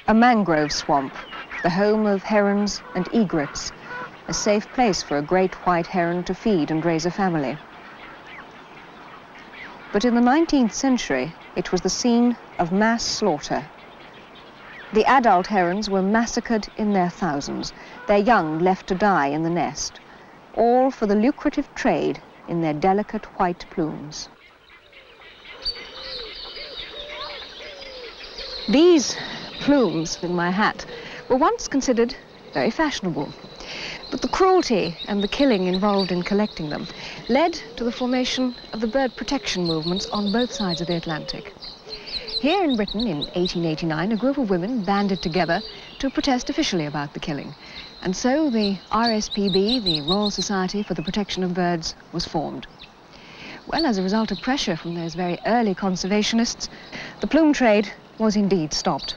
A mangrove swamp, the home of herons and egrets, a safe place for a great white heron to feed and raise a family. But in the 19th century, it was the scene of mass slaughter. The adult herons were massacred in their thousands, their young left to die in the nest, all for the lucrative trade in their delicate white plumes. These plumes in my hat were once considered very fashionable, but the cruelty and the killing involved in collecting them led to the formation of the bird protection movements on both sides of the Atlantic. Here in Britain in 1889, a group of women banded together to protest officially about the killing, and so the RSPB, the Royal Society for the Protection of Birds, was formed. Well, as a result of pressure from those very early conservationists, the plume trade was indeed stopped.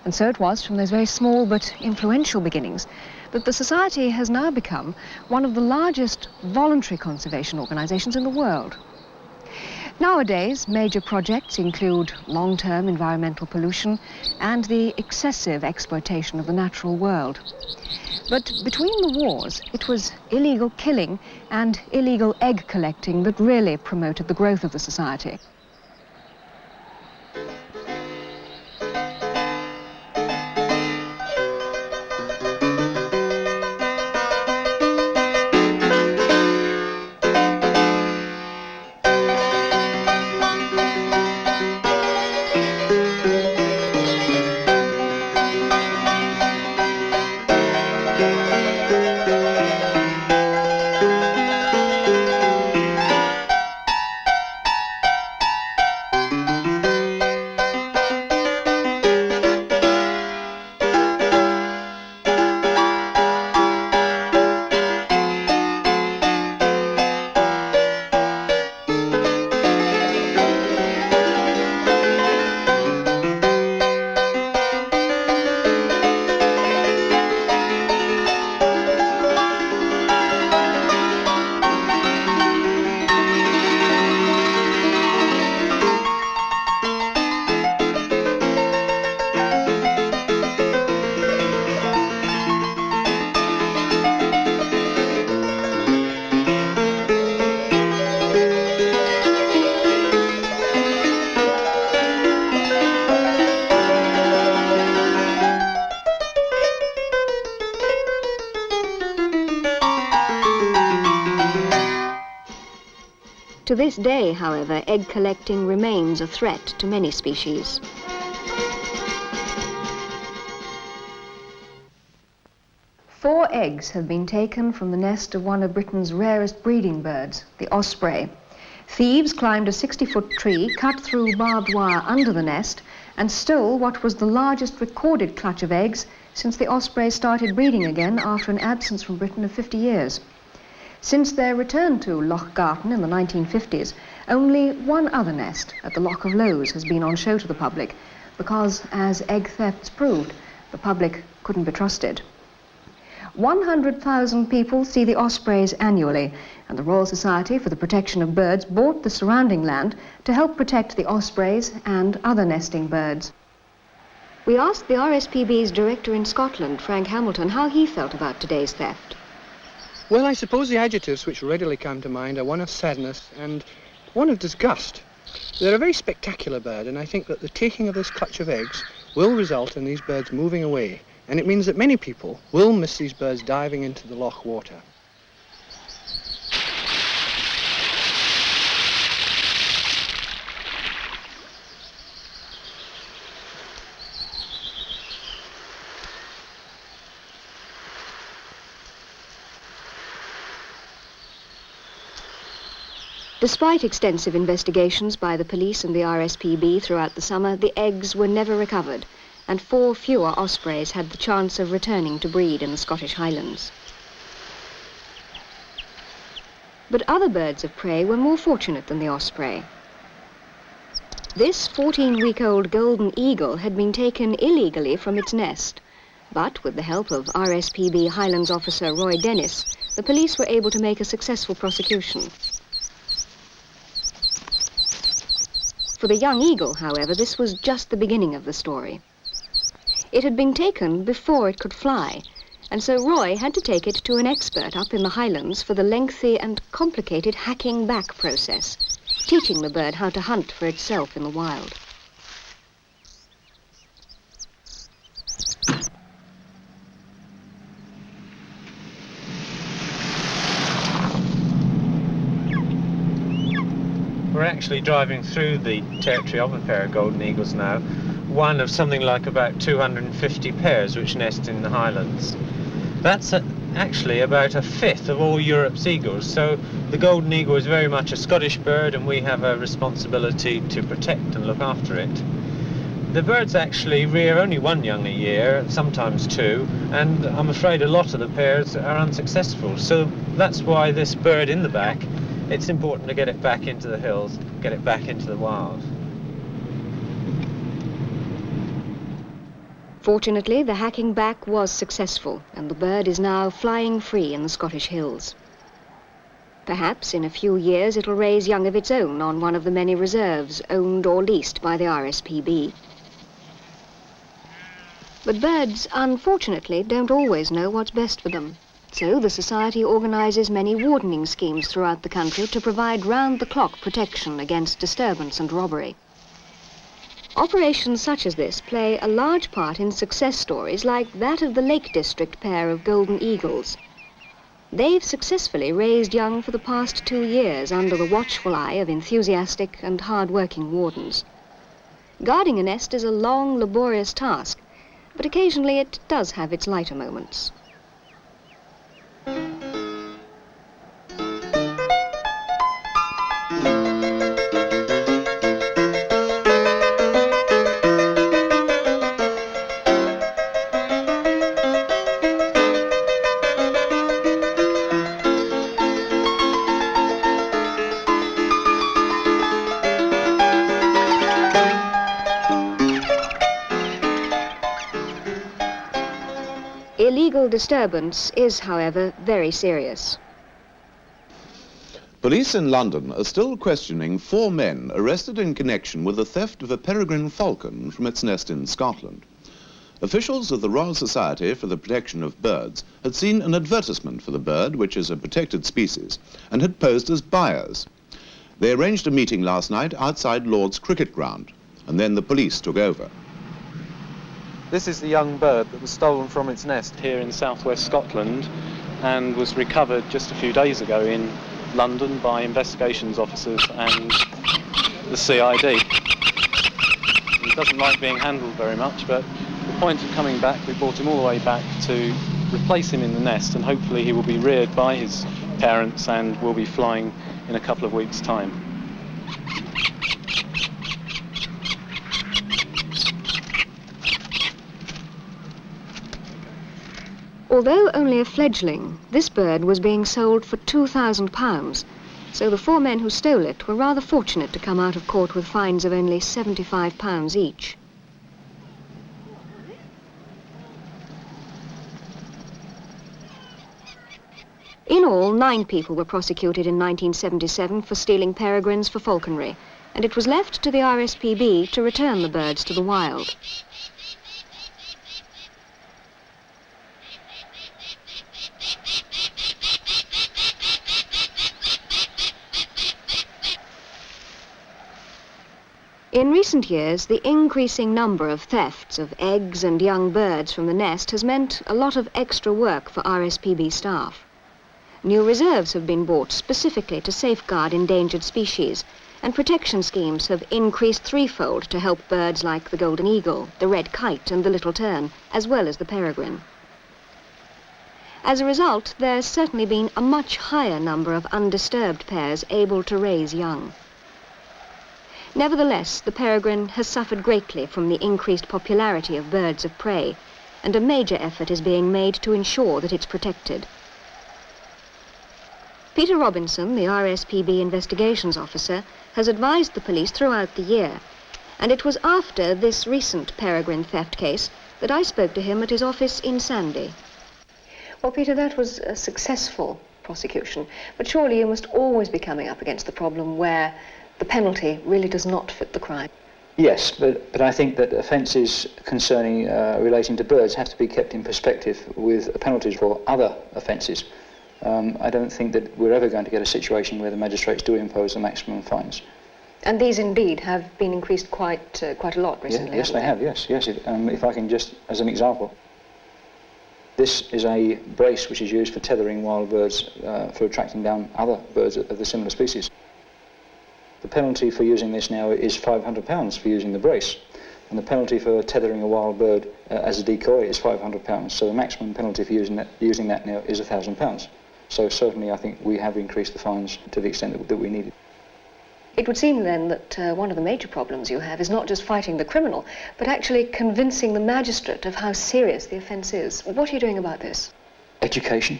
And so it was from those very small but influential beginnings that the Society has now become one of the largest voluntary conservation organizations in the world. Nowadays, major projects include long-term environmental pollution and the excessive exploitation of the natural world. But between the wars, it was illegal killing and illegal egg collecting that really promoted the growth of the Society. To this day, however, egg collecting remains a threat to many species. Four eggs have been taken from the nest of one of Britain's rarest breeding birds, the osprey. Thieves climbed a 60-foot tree, cut through barbed wire under the nest, and stole what was the largest recorded clutch of eggs since the osprey started breeding again after an absence from Britain of 50 years. Since their return to Loch Garten in the 1950s, only one other nest at the Loch of Lowes has been on show to the public because, as egg thefts proved, the public couldn't be trusted. 100,000 people see the ospreys annually, and the Royal Society for the Protection of Birds bought the surrounding land to help protect the ospreys and other nesting birds. We asked the RSPB's director in Scotland, Frank Hamilton, how he felt about today's theft. Well, I suppose the adjectives which readily come to mind are one of sadness and one of disgust. They're a very spectacular bird, and I think that the taking of this clutch of eggs will result in these birds moving away, and it means that many people will miss these birds diving into the loch water. Despite extensive investigations by the police and the RSPB throughout the summer, the eggs were never recovered, and 4 fewer ospreys had the chance of returning to breed in the Scottish Highlands. But other birds of prey were more fortunate than the osprey. This 14-week-old golden eagle had been taken illegally from its nest, but with the help of RSPB Highlands officer Roy Dennis, the police were able to make a successful prosecution. For the young eagle, however, this was just the beginning of the story. It had been taken before it could fly, and so Roy had to take it to an expert up in the Highlands for the lengthy and complicated hacking back process, teaching the bird how to hunt for itself in the wild. We're actually driving through the territory of a pair of golden eagles now, one of something like about 250 pairs which nest in the Highlands. That's actually about a fifth of all Europe's eagles, so the golden eagle is very much a Scottish bird and we have a responsibility to protect and look after it. The birds actually rear only one young a year, sometimes two, and I'm afraid a lot of the pairs are unsuccessful, so that's why this bird in the back, it's important to get it back into the hills, get it back into the wild. Fortunately, the hacking back was successful, and the bird is now flying free in the Scottish hills. Perhaps in a few years it'll raise young of its own on one of the many reserves owned or leased by the RSPB. But birds, unfortunately, don't always know what's best for them. So the Society organises many wardening schemes throughout the country to provide round-the-clock protection against disturbance and robbery. Operations such as this play a large part in success stories like that of the Lake District pair of golden eagles. They've successfully raised young for the past 2 years under the watchful eye of enthusiastic and hard-working wardens. Guarding a nest is a long, laborious task, but occasionally it does have its lighter moments. Illegal disturbance is, however, very serious. Police in London are still questioning 4 men arrested in connection with the theft of a peregrine falcon from its nest in Scotland. Officials of the Royal Society for the Protection of Birds had seen an advertisement for the bird, which is a protected species, and had posed as buyers. They arranged a meeting last night outside Lord's cricket ground, and then the police took over. This is the young bird that was stolen from its nest here in southwest Scotland and was recovered just a few days ago in London by investigations officers and the CID. He doesn't like being handled very much, but the point of coming back, we brought him all the way back to replace him in the nest, and hopefully he will be reared by his parents and will be flying in a couple of weeks' time. Although only a fledgling, this bird was being sold for £2,000, so the 4 men who stole it were rather fortunate to come out of court with fines of only £75 each. In all, 9 people were prosecuted in 1977 for stealing peregrines for falconry, and it was left to the RSPB to return the birds to the wild. In recent years, the increasing number of thefts of eggs and young birds from the nest has meant a lot of extra work for RSPB staff. New reserves have been bought specifically to safeguard endangered species, and protection schemes have increased threefold to help birds like the golden eagle, the red kite and the little tern, as well as the peregrine. As a result, there's certainly been a much higher number of undisturbed pairs able to raise young. Nevertheless, the peregrine has suffered greatly from the increased popularity of birds of prey, and a major effort is being made to ensure that it's protected. Peter Robinson, the RSPB investigations officer, has advised the police throughout the year, and it was after this recent peregrine theft case that I spoke to him at his office in Sandy. Well, Peter, that was a successful prosecution, but surely you must always be coming up against the problem where the penalty really does not fit the crime. Yes, but I think that offences concerning relating to birds have to be kept in perspective with penalties for other offences. I don't think that we're ever going to get a situation where the magistrates do impose the maximum fines. And these indeed have been increased quite a lot recently. Yes, they have. Yes. If I can just, as an example, this is a brace which is used for tethering wild birds for attracting down other birds of the similar species. The penalty for using this now is £500 for using the brace, and the penalty for tethering a wild bird as a decoy is £500. So the maximum penalty for using that now is £1,000. So certainly I think we have increased the fines to the extent that we needed. It would seem then that one of the major problems you have is not just fighting the criminal, but actually convincing the magistrate of how serious the offence is. What are you doing about this? Education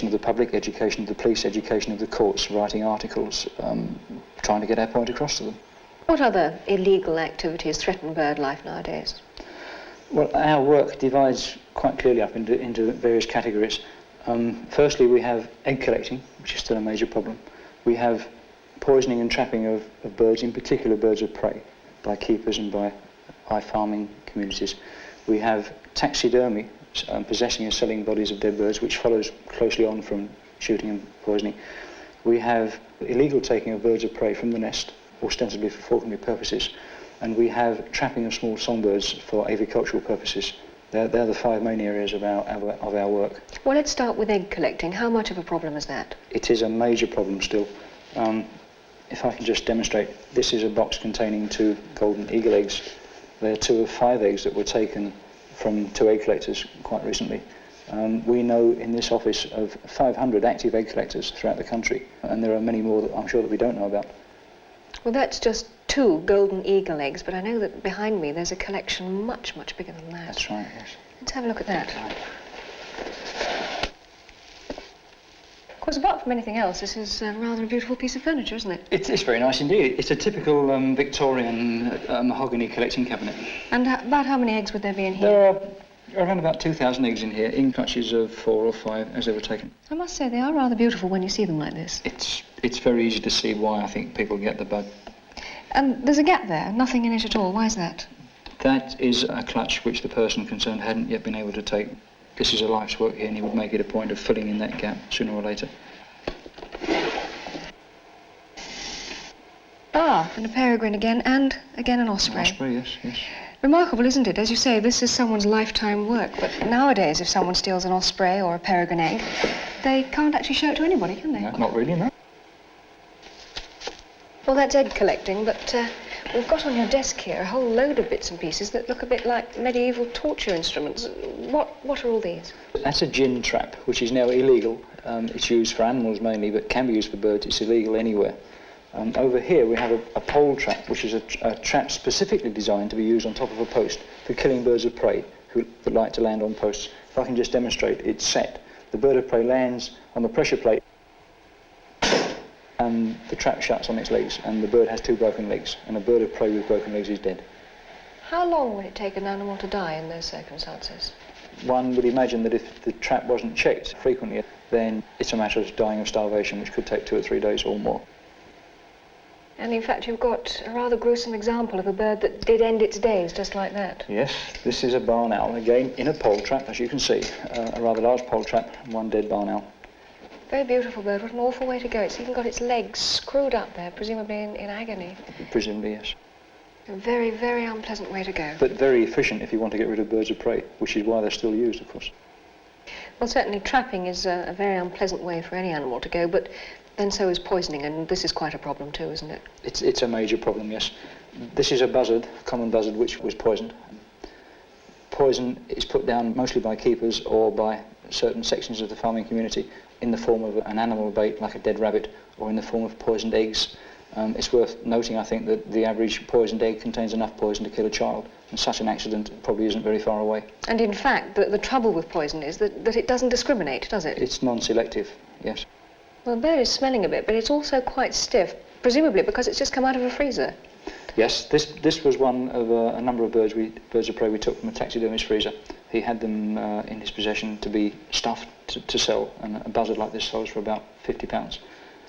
of the public, education of the police, education of the courts, writing articles, trying to get our point across to them. What other illegal activities threaten bird life nowadays? Well, our work divides quite clearly up into various categories. Firstly, we have egg collecting, which is still a major problem. We have poisoning and trapping of birds, in particular birds of prey, by keepers and by farming communities. We have taxidermy, possessing and selling bodies of dead birds, which follows closely on from shooting and poisoning. We have illegal taking of birds of prey from the nest, ostensibly for falconry purposes, and we have trapping of small songbirds for avicultural purposes. They're the 5 main areas of our work. Well, let's start with egg collecting. How much of a problem is that? It is a major problem still. If I can just demonstrate, this is a box containing 2 golden eagle eggs. They're 2 of 5 eggs that were taken from 2 egg collectors quite recently. We know in this office of 500 active egg collectors throughout the country, and there are many more that I'm sure that we don't know about. Well, that's just 2 golden eagle eggs, but I know that behind me there's a collection much, much bigger than that. That's right, yes. Let's have a look at that. Of course, apart from anything else, this is rather a beautiful piece of furniture, isn't it? It's very nice indeed. It's a typical Victorian mahogany collecting cabinet. And about how many eggs would there be in here? There are around about 2,000 eggs in here, in clutches of 4 or 5 as they were taken. I must say they are rather beautiful when you see them like this. It's very easy to see why I think people get the bug. And there's a gap there, nothing in it at all. Why is that? That is a clutch which the person concerned hadn't yet been able to take. This is a life's work here, and he would make it a point of filling in that gap sooner or later. Ah, and a peregrine again, and again an osprey. Osprey, yes. Remarkable, isn't it? As you say, this is someone's lifetime work, but nowadays if someone steals an osprey or a peregrine egg, they can't actually show it to anybody, can they? No, not really, no. Well, that's egg collecting, but we've got on your desk here a whole load of bits and pieces that look a bit like medieval torture instruments. What are all these? That's a gin trap, which is now illegal. It's used for animals mainly, but can be used for birds. It's illegal anywhere. Over here we have a pole trap, which is a trap specifically designed to be used on top of a post for killing birds of prey that like to land on posts. If I can just demonstrate, it's set. The bird of prey lands on the pressure plate, and the trap shuts on its legs, and the bird has 2 broken legs, and a bird of prey with broken legs is dead. How long would it take an animal to die in those circumstances? One would imagine that if the trap wasn't checked frequently, then it's a matter of dying of starvation, which could take 2 or 3 days or more. And in fact, you've got a rather gruesome example of a bird that did end its days just like that. Yes, this is a barn owl, again in a pole trap, as you can see. A rather large pole trap and 1 dead barn owl. Very beautiful bird. What an awful way to go. It's even got its legs screwed up there, presumably in agony. Presumably, yes. A very, very unpleasant way to go. But very efficient if you want to get rid of birds of prey, which is why they're still used, of course. Well, certainly trapping is a very unpleasant way for any animal to go, but then so is poisoning, and this is quite a problem too, isn't it? It's a major problem, yes. This is a buzzard, a common buzzard, which was poisoned. Poison is put down mostly by keepers or by certain sections of the farming community in the form of an animal bait, like a dead rabbit, or in the form of poisoned eggs. It's worth noting, I think, that the average poisoned egg contains enough poison to kill a child, and such an accident probably isn't very far away. And in fact, the trouble with poison is that it doesn't discriminate, does it? It's non-selective, yes. Well, the bird is smelling a bit, but it's also quite stiff, presumably because it's just come out of a freezer. Yes, this was one of a number of birds of prey we took from a taxidermist freezer. He had them in his possession to be stuffed to sell, and a buzzard like this sells for about £50.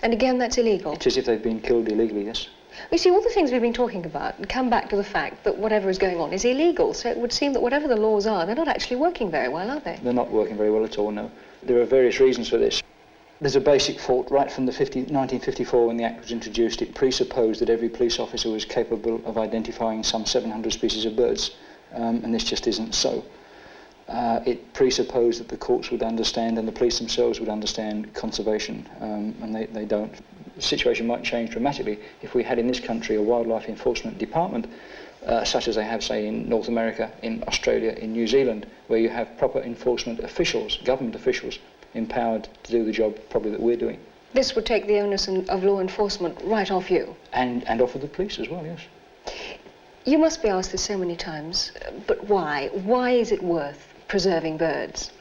And again, that's illegal? It's as if they've been killed illegally, yes. You see, all the things we've been talking about come back to the fact that whatever is going on is illegal. So it would seem that whatever the laws are, they're not actually working very well, are they? They're not working very well at all, no. There are various reasons for this. There's a basic fault right from the 1954 when the Act was introduced. It presupposed that every police officer was capable of identifying some 700 species of birds, and this just isn't so. It presupposed that the courts would understand and the police themselves would understand conservation, and they don't. The situation might change dramatically if we had in this country a wildlife enforcement department, such as they have, say, in North America, in Australia, in New Zealand, where you have proper enforcement officials, government officials, empowered to do the job probably that we're doing. This would take the onus of law enforcement right off you. And off of the police as well, yes. You must be asked this so many times, but why? Why is it worth preserving birds?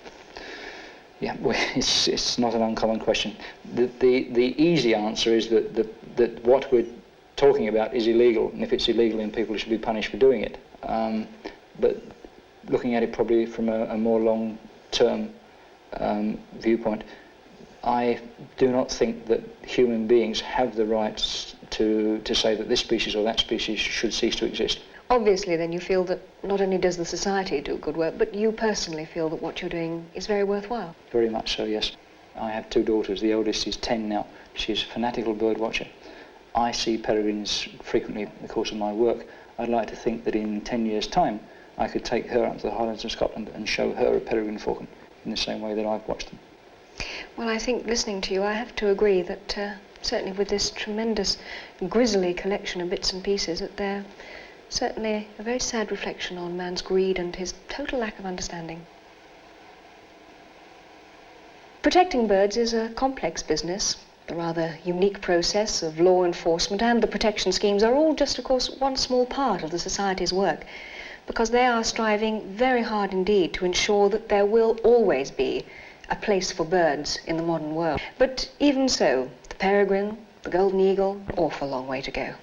Yeah, well, it's not an uncommon question. The easy answer is that what we're talking about is illegal, and if it's illegal, then people should be punished for doing it. But looking at it probably from a more long-term viewpoint, I do not think that human beings have the rights to say that this species or that species should cease to exist. Obviously, then, you feel that not only does the society do good work, but you personally feel that what you're doing is very worthwhile. Very much so, yes. I have two daughters. The eldest is 10 now. She's a fanatical bird watcher. I see peregrines frequently in the course of my work. I'd like to think that in 10 years' time, I could take her up to the Highlands of Scotland and show her a peregrine falcon in the same way that I've watched them. Well, I think, listening to you, I have to agree that certainly with this tremendous grisly collection of bits and pieces, that they're certainly a very sad reflection on man's greed and his total lack of understanding. Protecting birds is a complex business. The rather unique process of law enforcement and the protection schemes are all just, of course, one small part of the society's work, because they are striving very hard indeed to ensure that there will always be a place for birds in the modern world. But even so, the peregrine, the golden eagle, an awful long way to go.